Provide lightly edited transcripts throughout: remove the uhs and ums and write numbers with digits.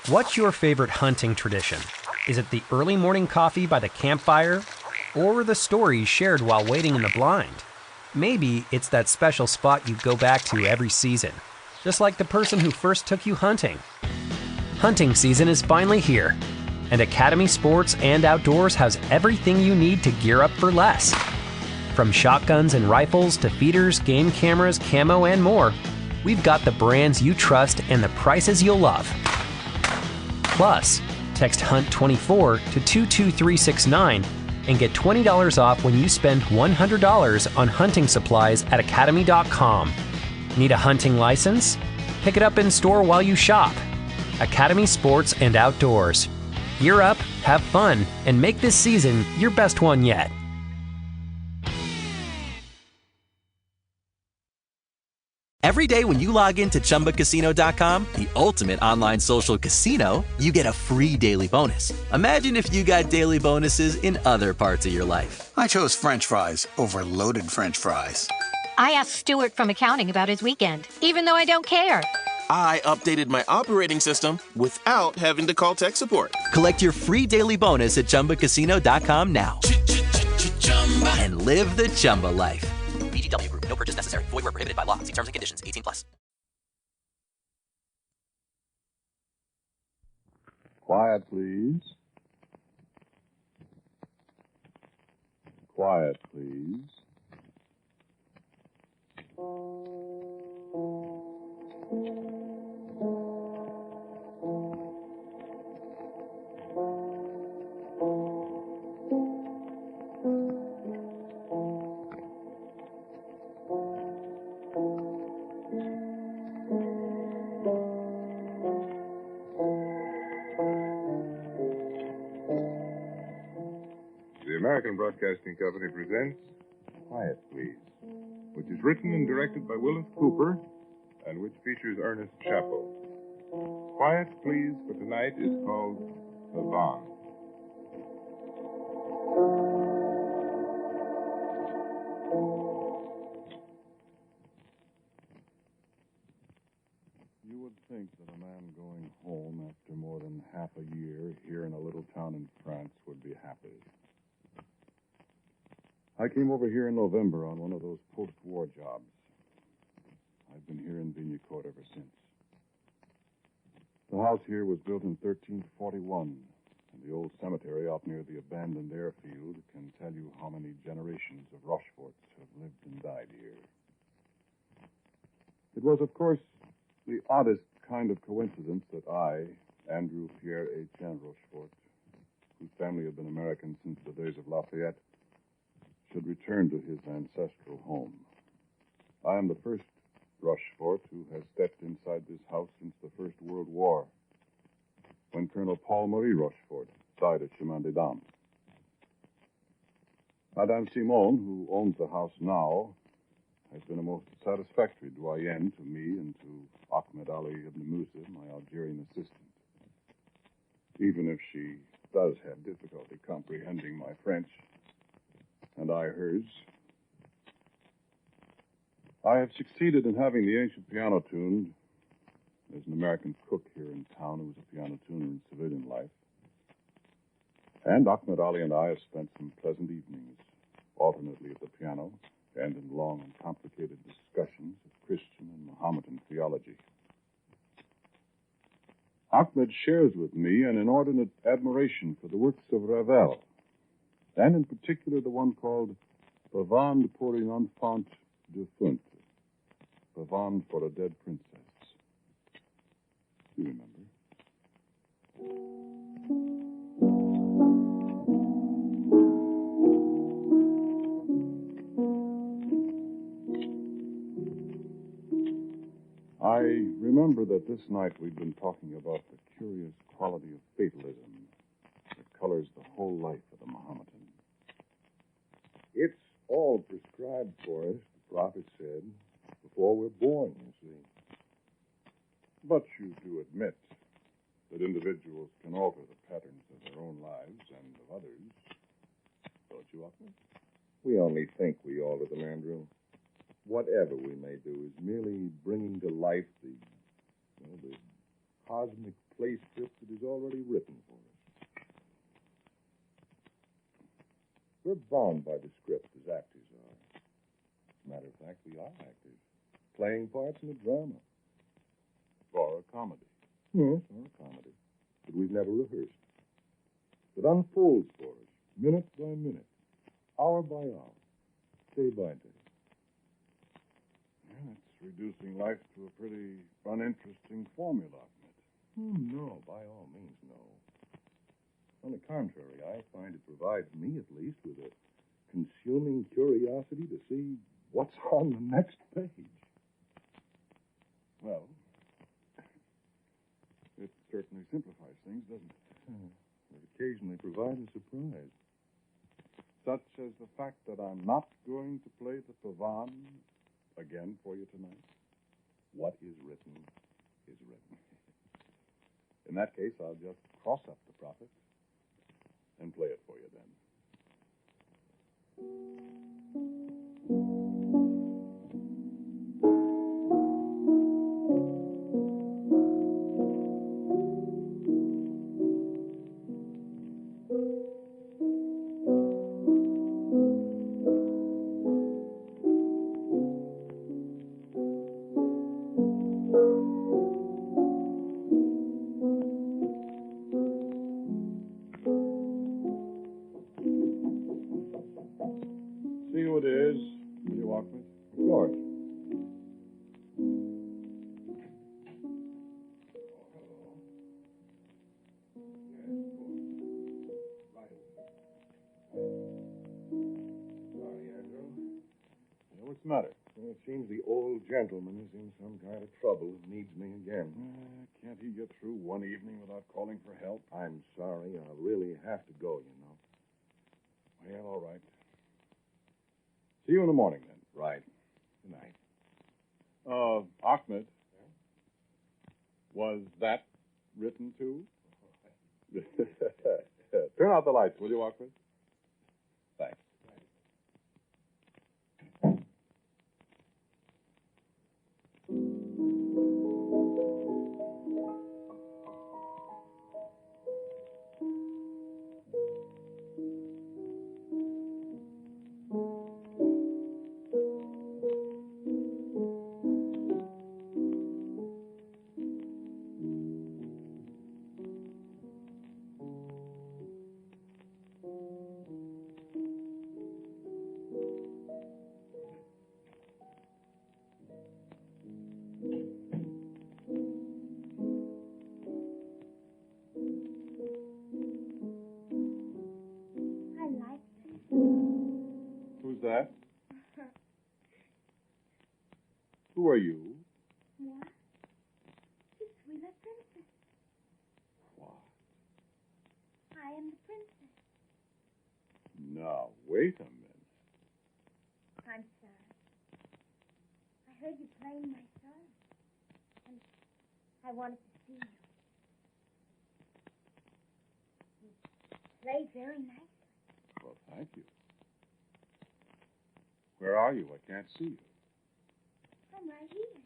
What's your favorite hunting tradition? Is it the early morning coffee by the campfire? Or the stories shared while waiting in the blind? Maybe it's that special spot you go back to every season, just like the person who first took you hunting. Hunting season is finally here, and Academy Sports and Outdoors has everything you need to gear up for less. From shotguns and rifles to feeders, game cameras, camo, and more, we've got the brands you trust and the prices you'll love. Plus, text HUNT24 to 22369 and get $20 off when you spend $100 on hunting supplies at academy.com. Need a hunting license? Pick it up in store while you shop. Academy Sports and Outdoors. Gear up, have fun, and make this season your best one yet. Every day when you log into ChumbaCasino.com, the ultimate online social casino, you get a free daily bonus. Imagine if you got daily bonuses in other parts of your life. I chose French fries over loaded French fries. I asked Stuart from accounting about his weekend, even though I don't care. I updated my operating system without having to call tech support. Collect your free daily bonus at ChumbaCasino.com now. And live the Chumba life. VGW Group. No purchase necessary. Void where prohibited by law. See terms and conditions. 18+. Quiet, please. Quiet, please. The American Broadcasting Company presents Quiet, Please, which is written and directed by Willis Cooper and which features Ernest Chappell. Quiet, Please for tonight is called Pavane. You would think that a man going home after more than half a year here in a little town in France would be happy. I came over here in November on one of those post-war jobs. I've been here in Vignecourt ever since. The house here was built in 1341, and the old cemetery out near the abandoned airfield can tell you how many generations of Rocheforts have lived and died here. It was, of course, the oddest kind of coincidence that I, Andrew Pierre Etienne Rochefort, whose family had been American since the days of Lafayette, should return to his ancestral home. I am the first Rochefort who has stepped inside this house since the First World War, when Colonel Paul Marie Rochefort died at Chemin des Dames. Madame Simone, who owns the house now, has been a most satisfactory doyenne to me and to Ahmed Ali ibn Musa, my Algerian assistant. Even if she does have difficulty comprehending my French, and I hers. I have succeeded in having the ancient piano tuned. There's an American cook here in town who was a piano tuner in civilian life. And Ahmed Ali and I have spent some pleasant evenings, alternately at the piano and in long and complicated discussions of Christian and Mohammedan theology. Ahmed shares with me an inordinate admiration for the works of Ravel, and in particular the one called Pavane pour une enfant défunte, Pavane for a dead princess. You remember? I remember that this night we'd been talking about the curious quality of fatalism that colors the whole life of the Mohammedan. It's all prescribed for us, the prophet said, before we're born, you see. But you do admit that individuals can alter the patterns of their own lives and of others, don't you, Ahmed? We only think we alter them, Andrew. Whatever we may do is merely bringing to life the cosmic play script that is already written for us. We're bound by the script as actors are. As a matter of fact, we are actors, playing parts in a drama. Or a comedy. Yes, or a comedy. But we've never rehearsed. It unfolds for us, minute by minute, hour by hour, day by day. Yeah, it's reducing life to a pretty uninteresting formula, Ahmed. Oh, no, by all means, no. On the contrary, I find it provides me, at least, with a consuming curiosity to see what's on the next page. Well, it certainly simplifies things, doesn't it? It occasionally provides a surprise. Such as the fact that I'm not going to play the Pavane again for you tonight. What is written is written. In that case, I'll just cross up the prophet and play it for you then. See who it is, will you, Ahmed? Of course. Sorry, Andrew. What's the matter? Well, it seems the old gentleman is in some kind of trouble and needs me again. Can't he get through one evening without calling for help? I'm sorry. I'll really have to go, you know. Well, all right. See you in the morning, then. Right. Good night. Ahmed. Was that written too? Turn out the lights, will you, Ahmed? Thanks. Who's that? Who are you? Moi, je suis la princess. What? I am the princess. Now, wait a minute. I'm sorry. I heard you playing my song, and I wanted to see you. You play very nicely. Well, thank you. Where are you? I can't see you. I'm right here.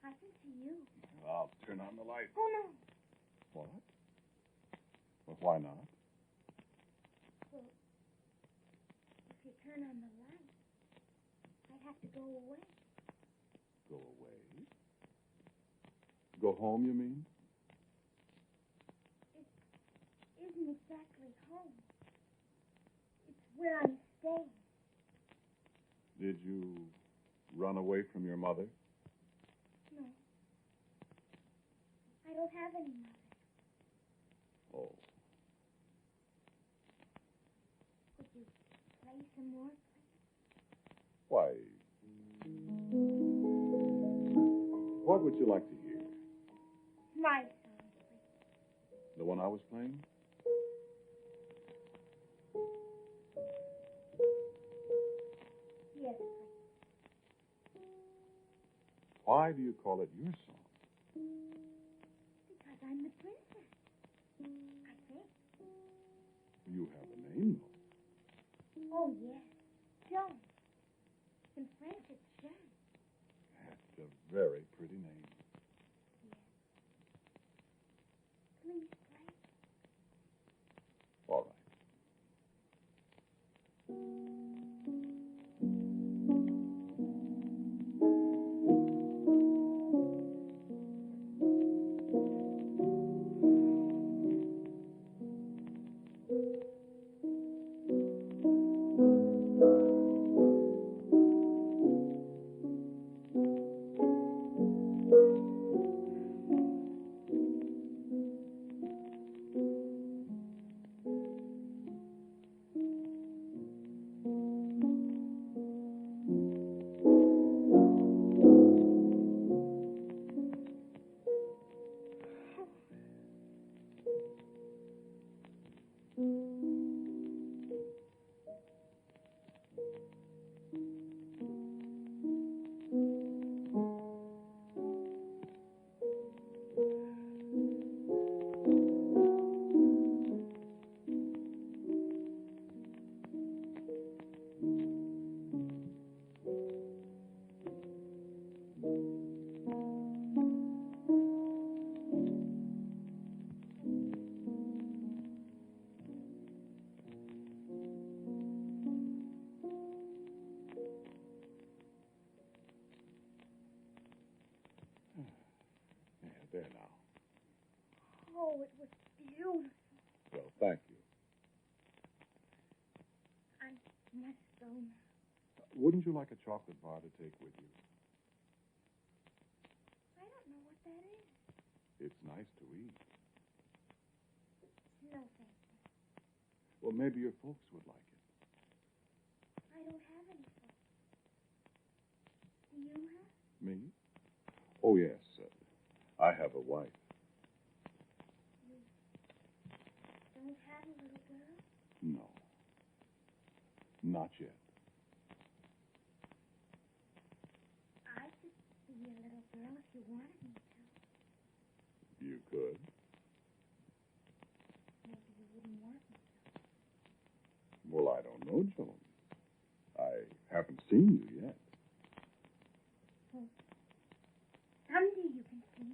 I can see you. I'll turn on the light. Oh, no. What? Well, why not? Well, if you turn on the light, I'd have to go away. Go away? Go home, you mean? It isn't exactly home. It's where I'm staying. Did you run away from your mother? No. I don't have any mother. Oh. Could you play some more, please? Why? What would you like to hear? My song, please. The one I was playing? Yes, please. Why do you call it your song? Because I'm the princess. I think. You have a name, though. Oh, yes. Joan. In French, it's Jean. That's a very pretty name. Yes. There now. Oh, it was beautiful. Well, thank you. I must go now. Wouldn't you like a chocolate bar to take with you? I don't know what that is. It's nice to eat. No, thank you. Well, maybe your folks would like it. I don't have any folks. Do you have? Me? Oh, yes. I have a wife. You don't have a little girl? No. Not yet. I could be a little girl if you wanted me to. You could. Maybe you wouldn't want me to. Well, I don't know, Joan. I haven't seen you yet. Well, someday you can see me.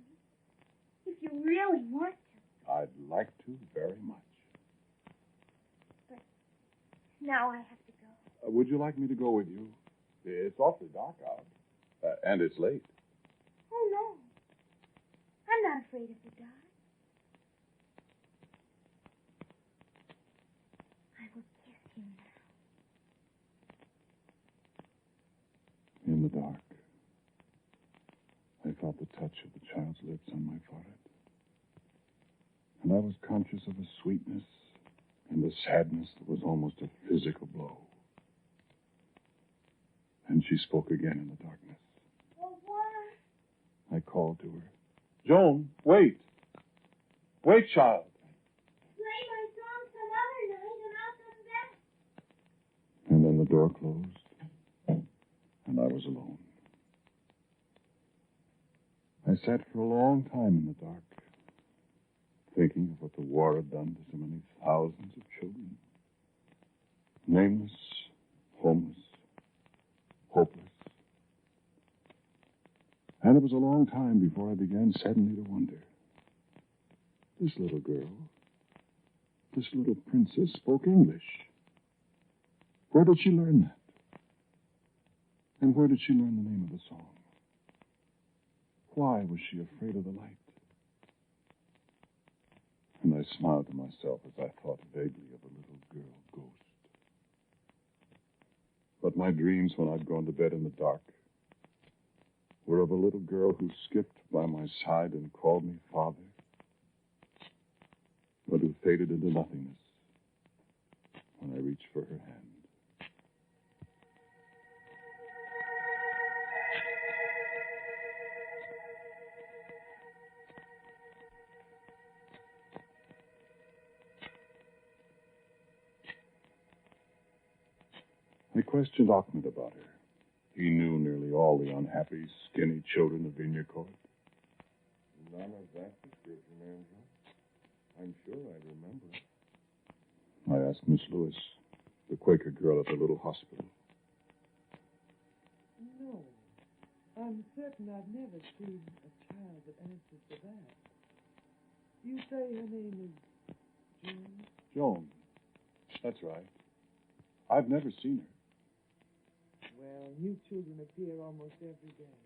If you really want to. I'd like to very much. But now I have to go. Would you like me to go with you? It's awfully dark out. And it's late. Oh, no. I'm not afraid of the dark. I will kiss him now. In the dark, I felt the touch of the child's lips on my forehead. And I was conscious of a sweetness and a sadness that was almost a physical blow. And she spoke again in the darkness. Well, what? I called to her. Joan, wait. Wait, child. Play my song some other night and I'll come back. And then the door closed, and I was alone. I sat for a long time in the dark, thinking of what the war had done to so many thousands of children. Nameless, homeless, hopeless. And it was a long time before I began suddenly to wonder. This little girl, this little princess, spoke English. Where did she learn that? And where did she learn the name of the song? Why was she afraid of the light? And I smiled to myself as I thought vaguely of a little girl ghost. But my dreams when I'd gone to bed in the dark were of a little girl who skipped by my side and called me father, but who faded into nothingness when I reached for her hand. I questioned Ahmed about her. He knew nearly all the unhappy, skinny children of Vineyard Court. None of that description, Andrew. I'm sure I remember. I asked Miss Lewis, the Quaker girl at the little hospital. No. I'm certain I've never seen a child that answers to that. You say her name is Joan? Joan. That's right. I've never seen her. Well, new children appear almost every day.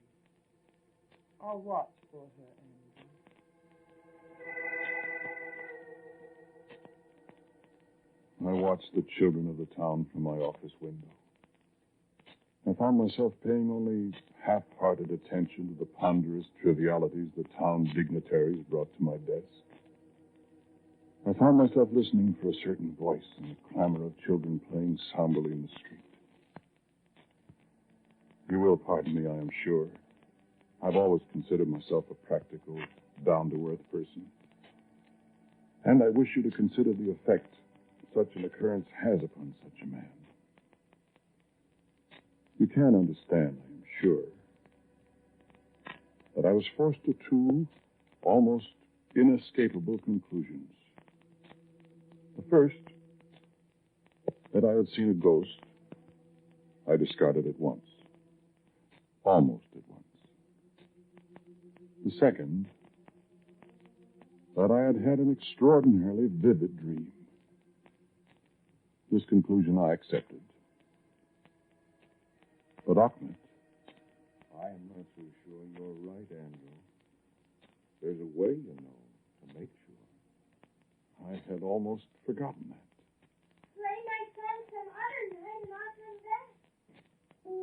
I'll watch for her, Andrew. I watched the children of the town from my office window. I found myself paying only half-hearted attention to the ponderous trivialities the town dignitaries brought to my desk. I found myself listening for a certain voice in the clamor of children playing somberly in the street. You will pardon me, I am sure. I've always considered myself a practical, down-to-earth person. And I wish you to consider the effect such an occurrence has upon such a man. You can understand, I am sure, that I was forced to two almost inescapable conclusions. The first, that I had seen a ghost, I discarded at once. Almost at once. The second, that I had had an extraordinarily vivid dream. This conclusion I accepted. But Ahmed, I'm not so sure you're right, Andrew. There's a way, you know, to make sure. I had almost forgotten that. Play my song some other night and I'll come back.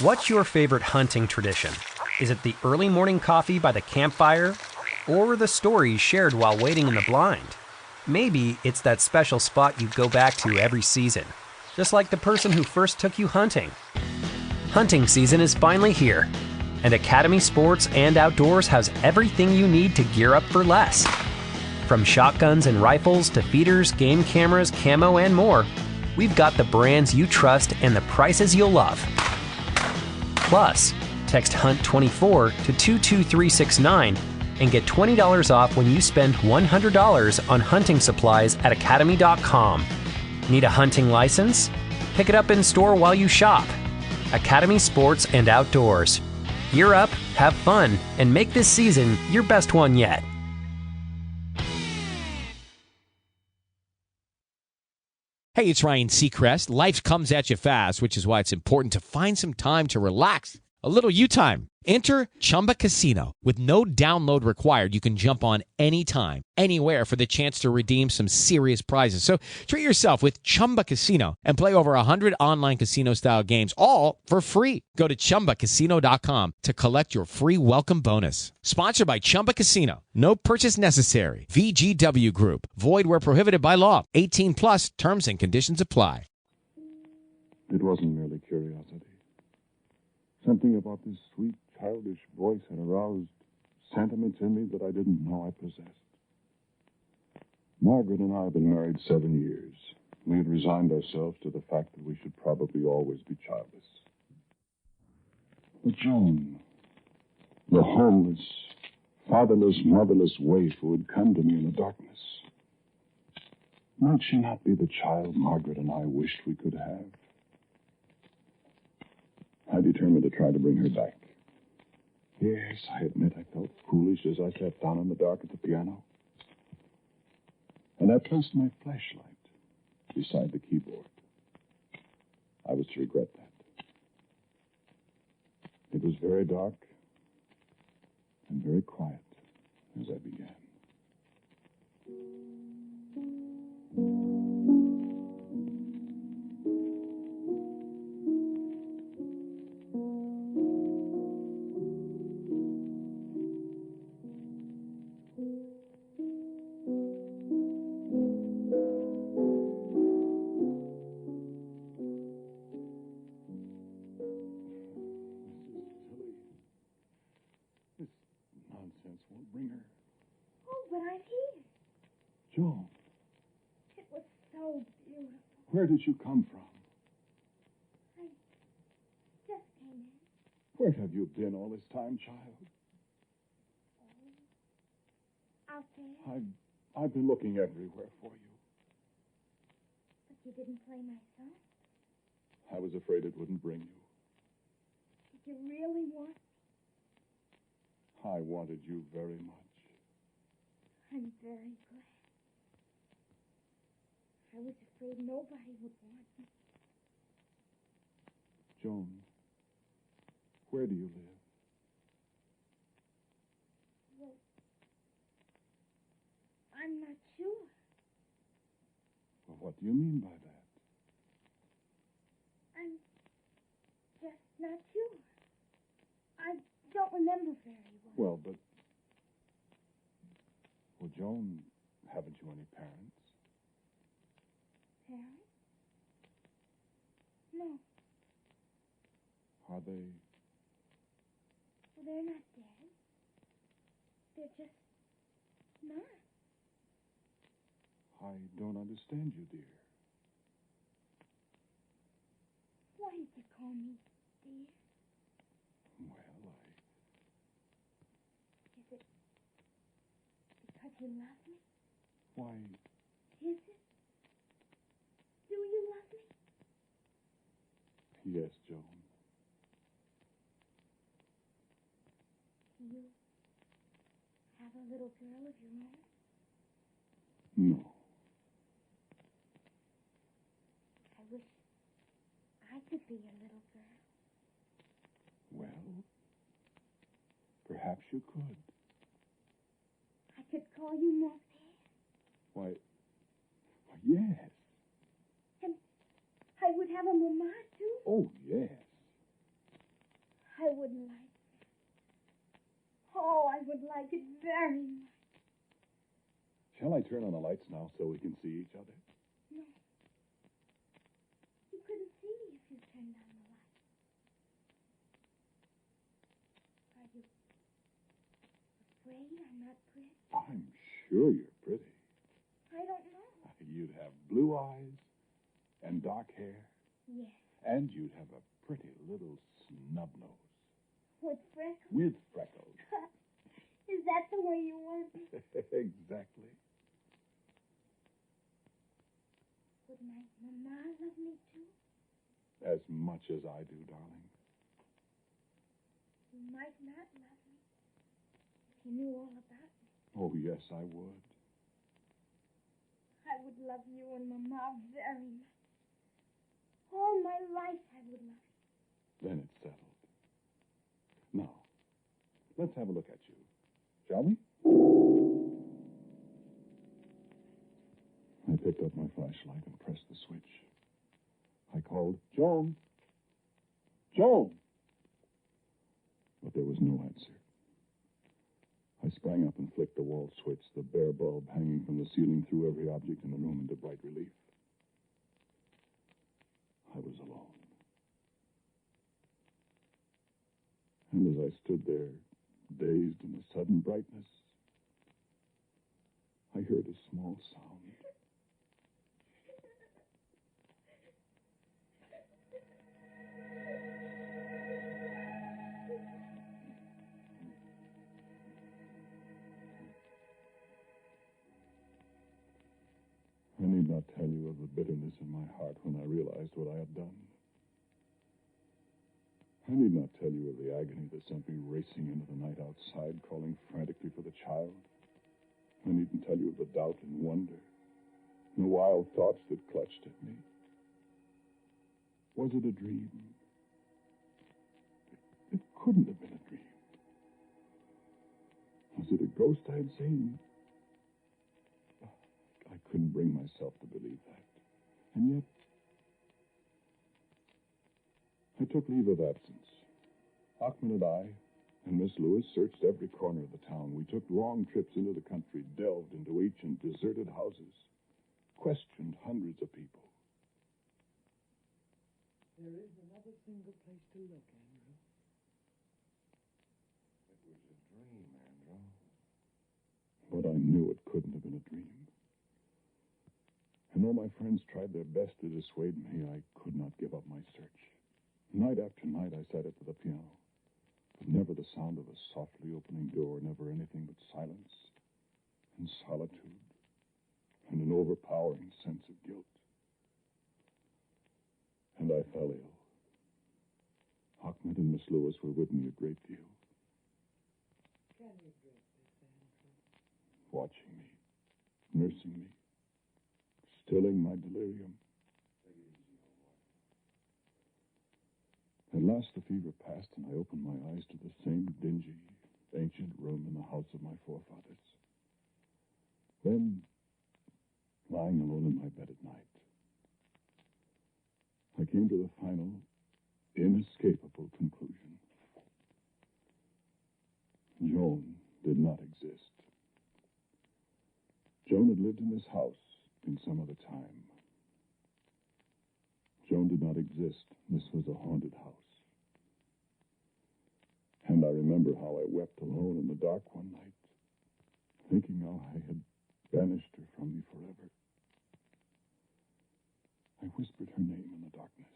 What's your favorite hunting tradition? Is it the early morning coffee by the campfire? Or the stories shared while waiting in the blind? Maybe it's that special spot you go back to every season, just like the person who first took you hunting. Hunting season is finally here, and Academy Sports and Outdoors has everything you need to gear up for less. From shotguns and rifles to feeders, game cameras, camo, and more, we've got the brands you trust and the prices you'll love. Plus, text HUNT24 to 22369 and get $20 off when you spend $100 on hunting supplies at academy.com. Need a hunting license? Pick it up in store while you shop. Academy Sports and Outdoors. Gear up, have fun, and make this season your best one yet. Hey, it's Ryan Seacrest. Life comes at you fast, which is why it's important to find some time to relax. A little you time. Enter Chumba Casino. With no download required, you can jump on anytime, anywhere for the chance to redeem some serious prizes. So treat yourself with Chumba Casino and play over 100 online casino-style games, all for free. Go to ChumbaCasino.com to collect your free welcome bonus. Sponsored by Chumba Casino. No purchase necessary. VGW Group. Void where prohibited by law. 18 plus. Terms and conditions apply. It wasn't merely curiosity. Something about this sweet, childish voice had aroused sentiments in me that I didn't know I possessed. Margaret and I had been married 7 years. We had resigned ourselves to the fact that we should probably always be childless. But Joan, the homeless, fatherless, motherless waif who had come to me in the darkness, might she not be the child Margaret and I wished we could have? I determined to try to bring her back. Yes, I admit I felt foolish as I sat down in the dark at the piano. And I placed my flashlight beside the keyboard. I was to regret that. It was very dark and very quiet as I began. Nonsense won't bring her. Oh, but I'm here. Joan, It was so beautiful. where did you come from? I just came in. Where have you been all this time, child? Out there. I've been looking everywhere for you. But you didn't play my song. I was afraid it wouldn't bring you. Did you really want? I wanted you very much. I'm very glad. I was afraid nobody would want me. Joan, where do you live? Well, I'm not sure. Well, what do you mean by that? I'm just not sure. I don't remember very well. Well, Joan, haven't you any parents? Parents? No. Are they? Well, they're not dead. They're just not. I don't understand you, dear. Why did you call me dear? Well, Is it because you love me? why, Is it? Do you love me? yes, Joan. Do you have a little girl of your own? No. I wish I could be a little girl. Well, perhaps you could. I could call you Morphe. Why, yes. And I would have a mama, too. Oh, yes. I would like it. Oh, I would like it very much. Shall I turn on the lights now so we can see each other? No. You couldn't see me if you turned on the light. Are you afraid I'm not pretty? I'm sure you're pretty. I don't know. You'd have blue eyes and dark hair. Yes. And you'd have a pretty little snub nose. With freckles? With freckles. Is that the way you want me? Exactly. Would my mama love me, too? As much as I do, darling. You might not love me if you knew all about me. Oh, yes, I would. I would love you and Mama very much. All my life I would love you. Then it's settled. Now, let's have a look at you, shall we? I picked up my flashlight and pressed the switch. I called, Joan! Joan! But there was no answer. I sprang up and flicked the wall switch. The bare bulb hanging from the ceiling threw every object in the room into bright relief. I was alone. And as I stood there, dazed in the sudden brightness, I heard a small sound. I need not tell you of the bitterness in my heart when I realized what I had done. I need not tell you of the agony that sent me racing into the night outside, calling frantically for the child. I needn't tell you of the doubt and wonder, and the wild thoughts that clutched at me. Was it a dream? It couldn't have been a dream. Was it a ghost I had seen? I couldn't bring myself to believe that. And yet, I took leave of absence. Achman and I and Miss Lewis searched every corner of the town. We took long trips into the country, delved into ancient, deserted houses, questioned hundreds of people. There is another single place to look, Andrew. It was a dream, Andrew. But I knew it couldn't have been a dream. And though my friends tried their best to dissuade me, I could not give up my search. Night after night, I sat at the piano. But never the sound of a softly opening door, never anything but silence and solitude and an overpowering sense of guilt. And I fell ill. Ahmed and Miss Lewis were with me a great deal. Can you drink this, Andrew? Watching me, nursing me, stilling my delirium. At last the fever passed, and I opened my eyes to the same dingy, ancient room in the house of my forefathers. Then, lying alone in my bed at night, I came to the final, inescapable conclusion. Joan did not exist. Joan had lived in this house in some other time. Joan did not exist. This was a haunted house. And I remember how I wept alone in the dark one night, thinking how I had banished her from me forever. I whispered her name in the darkness.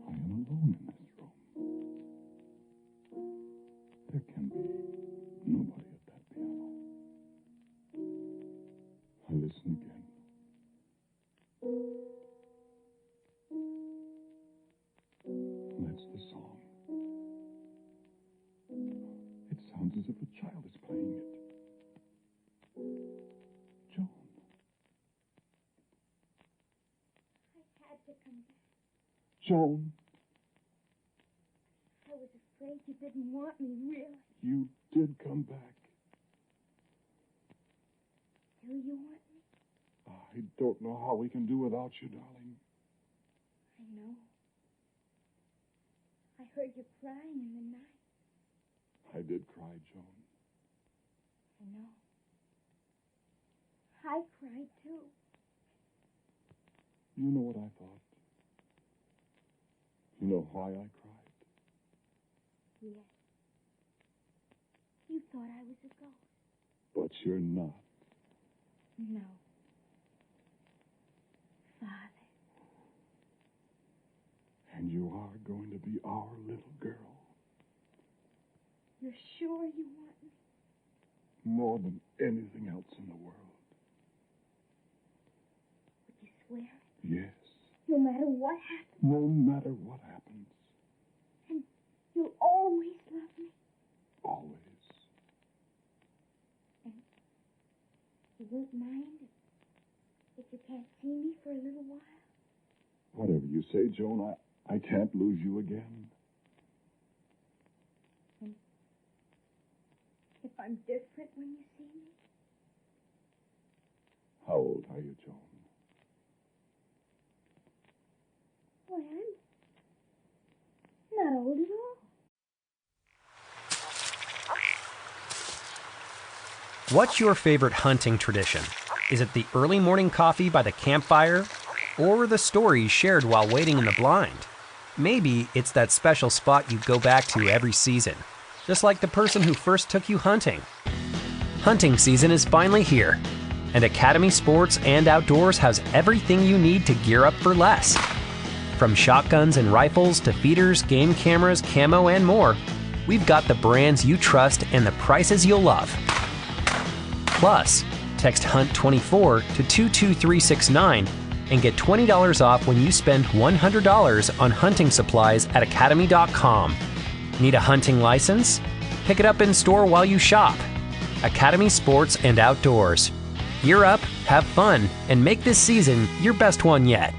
I am alone in this room. There can be nobody at that piano. if a child is playing it. Joan. I had to come back. Joan. I was afraid you didn't want me, really. You did come back. Do you want me? I don't know how we can do without you, darling. I know. I heard you crying in the night. I did cry, Joan. I know. I cried, too. You know what I thought? You know why I cried? Yes. You thought I was a ghost. But you're not. No. Father. And you are going to be our little girl. You're sure you want me? More than anything else in the world. Would you swear? Yes. No matter what happens? No matter what happens. And you'll always love me? Always. And you won't mind if you can't see me for a little while? Whatever you say, Joan, I can't lose you again. And if I'm different when you see me? How old are you, Joan? Why, I'm not old at all. What's your favorite hunting tradition? Is it the early morning coffee by the campfire? Or the stories shared while waiting in the blind? Maybe it's that special spot you go back to every season, just like the person who first took you hunting. Hunting season is finally here, and Academy Sports and Outdoors has everything you need to gear up for less. From shotguns and rifles to feeders, game cameras, camo, and more, we've got the brands you trust and the prices you'll love. Plus, text HUNT24 to 22369 and get $20 off when you spend $100 on hunting supplies at academy.com. Need a hunting license? Pick it up in store while you shop. Academy Sports and Outdoors. Gear up, have fun, and make this season your best one yet.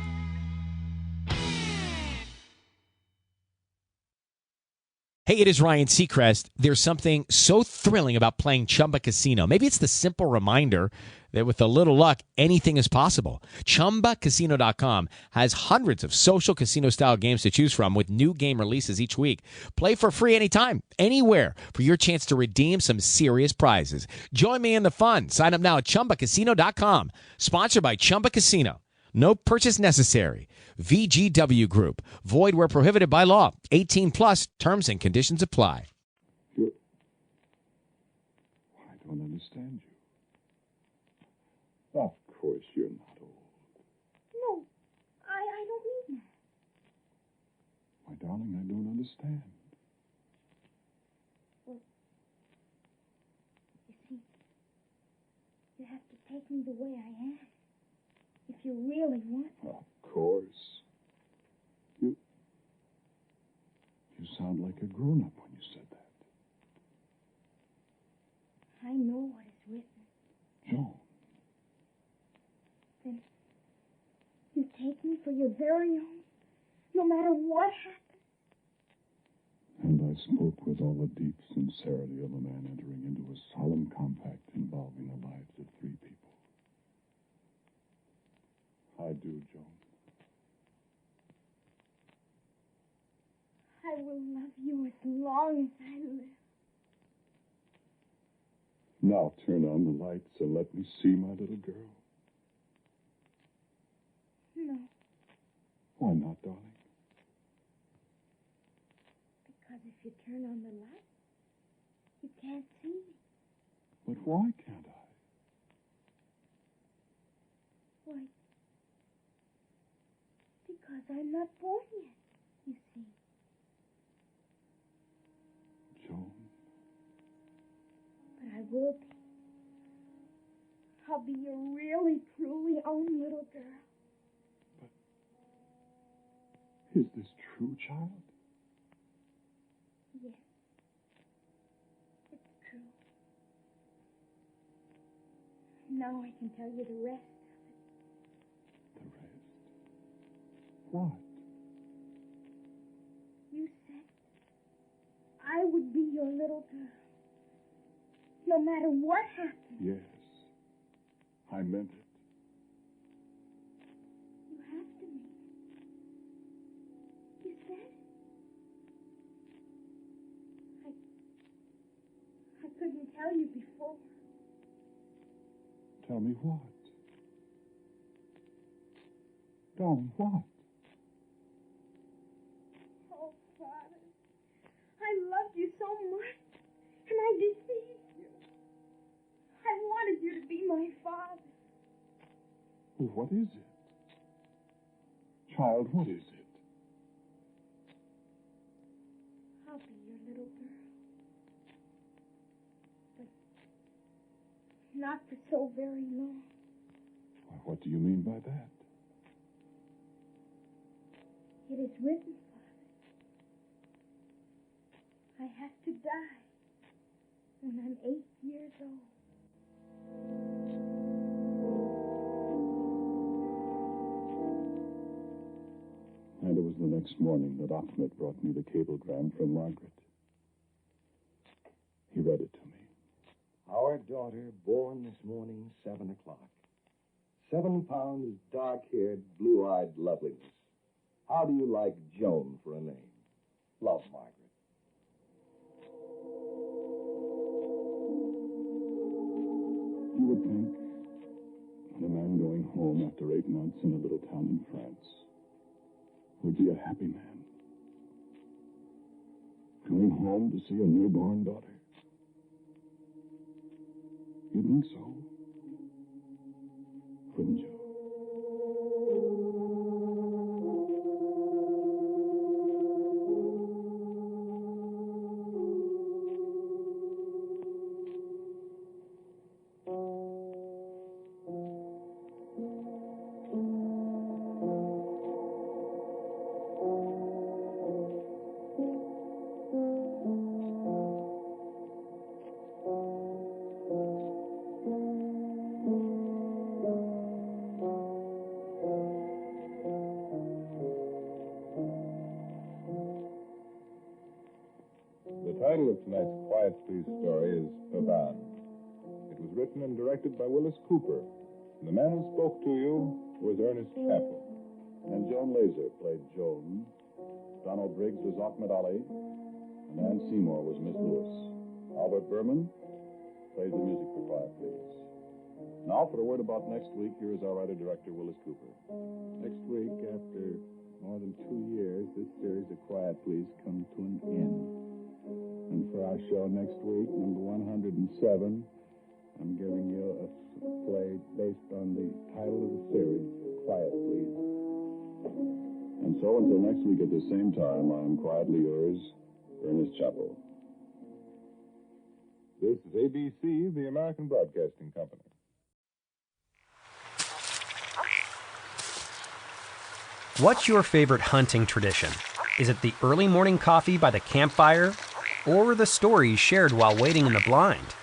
Hey, it is Ryan Seacrest. There's something so thrilling about playing Chumba Casino. Maybe it's the simple reminder that with a little luck, anything is possible. ChumbaCasino.com has hundreds of social casino-style games to choose from with new game releases each week. Play for free anytime, anywhere for your chance to redeem some serious prizes. Join me in the fun. Sign up now at ChumbaCasino.com. Sponsored by Chumba Casino. No purchase necessary. VGW Group. Void where prohibited by law. 18 plus. Terms and conditions apply. I don't understand you. Of course you're not old. No, I don't mean that. My darling, I don't understand. Well, you see, you have to take me the way I am. If you really want me. Of course. You sound like a grown-up when you said that. I know what is written. Joan. Then you take me for your very own, no matter what happens. And I spoke with all the deep sincerity of a man entering into a solemn compact involving the lives of three people. I do, Joan. I will love you as long as I live. Now turn on the lights and let me see my little girl. No, Why not, darling? because if you turn on the light, you can't see me. But why can't I? Why? Because I'm not born yet, you see. Joan. But I will be. I'll be your really, truly own little girl. Is this true, child? Yes. It's true. Now I can tell you the rest. The rest? What? You said I would be your little girl. No matter what happened. Yes. I meant it. You have to mean it. You said I couldn't tell you before. Tell me what? Darling, what? Oh, Father, I loved you so much, and I deceived you. I wanted you to be my father. Well, what is it? Child, what is it? I'll be your little girl. But not for so very long. Why, what do you mean by that? It is written, Father. I have to die when I'm 8 years old. And it was the next morning that Ahmed brought me the cablegram from Margaret. He read it to me. Our daughter, born this morning, 7 o'clock. 7 pounds, dark-haired, blue-eyed loveliness. How do you like Joan for a name? Love, Margaret. You would think that a man going home after 8 months in a little town in France would be a happy man. Going home to see a newborn daughter. You think so? Wouldn't you? The title of tonight's Quiet Please story is Pavane. It was written and directed by Willis Cooper. And the man who spoke to you was Ernest Chappell. And Joan Laser played Joan. Donald Briggs was Ahmed Ali. And Ann Seymour was Miss Lewis. Albert Berman played the music for Quiet Please. Now for a word about next week, here is our writer-director, Willis Cooper. Next week, after more than 2 years, this series of Quiet Please comes to an end. And for our show next week, number 107, I'm giving you a play based on the title of the series, Quiet Please. And so until next week at the same time, I am quietly yours, Ernest Chappell. This is ABC, the American Broadcasting Company. What's your favorite hunting tradition? Is it the early morning coffee by the campfire? Or the stories shared while waiting in the blind?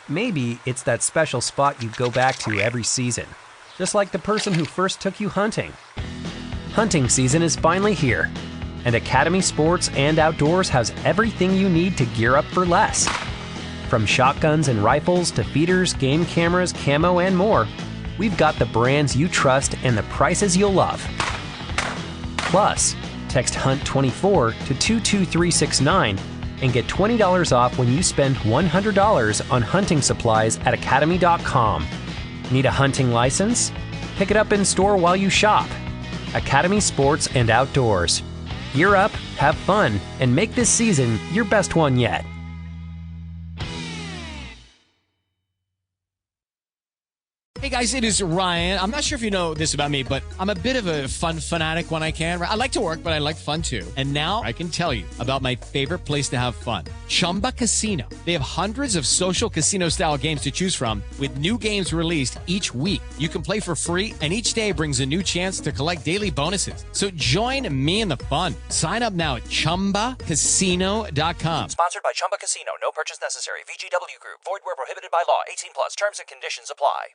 Maybe it's that special spot you go back to every season, just like the person who first took you hunting. Hunting season is finally here, and Academy Sports and Outdoors has everything you need to gear up for less. From shotguns and rifles to feeders, game cameras, camo, and more, we've got the brands you trust and the prices you'll love. Plus, text HUNT24 to 22369 and get $20 off when you spend $100 on hunting supplies at academy.com. Need a hunting license? Pick it up in store while you shop. Academy Sports and Outdoors. Gear up, have fun, and make this season your best one yet. Hey guys, it is Ryan. I'm not sure if you know this about me, but I'm a bit of a fun fanatic when I can. I like to work, but I like fun too. And now I can tell you about my favorite place to have fun. Chumba Casino. They have hundreds of social casino style games to choose from with new games released each week. You can play for free and each day brings a new chance to collect daily bonuses. So join me in the fun. Sign up now at ChumbaCasino.com. Sponsored by Chumba Casino. No purchase necessary. VGW Group. Void where prohibited by law. 18 plus. Terms and conditions apply.